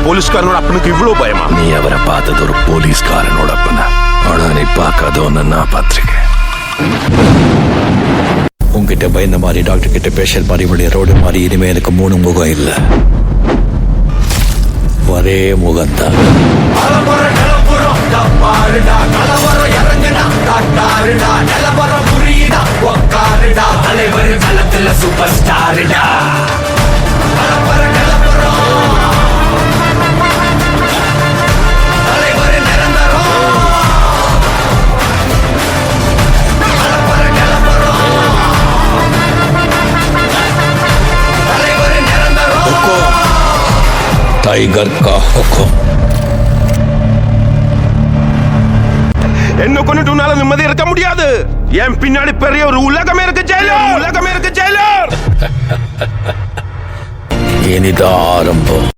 போலீஸ்காரனோட அப்பனுக்கு இவ்வளவு பயமா? நீ அவரை பார்த்தது ஒரு போலீஸ்காரனோட அப்பனா, ஆனா நீ பார்க்காத ஒன்னு நான் பார்த்திருக்கேன். உங்ககிட்ட பயந்த மாதிரி, டாக்டர் கிட்ட பேஷண்ட் மாதிரி, இவளுடைய ரோடு மாதிரி இனிமே எனக்கு 3 முகம் இல்லை, ஒரே முகம்தான். சூப்பர் ஸ்டார்டா टाइगर का हुक्म. என்ன கொண்டுட்டு உன்னால நிம்மதி இருக்க முடியாது. என் பின்னாடி பெரிய ஒரு உலகமே இருக்கு ஜெயிலர், உலகமே இருக்கு ஜெயிலர். இனிதான் ஆரம்பம்.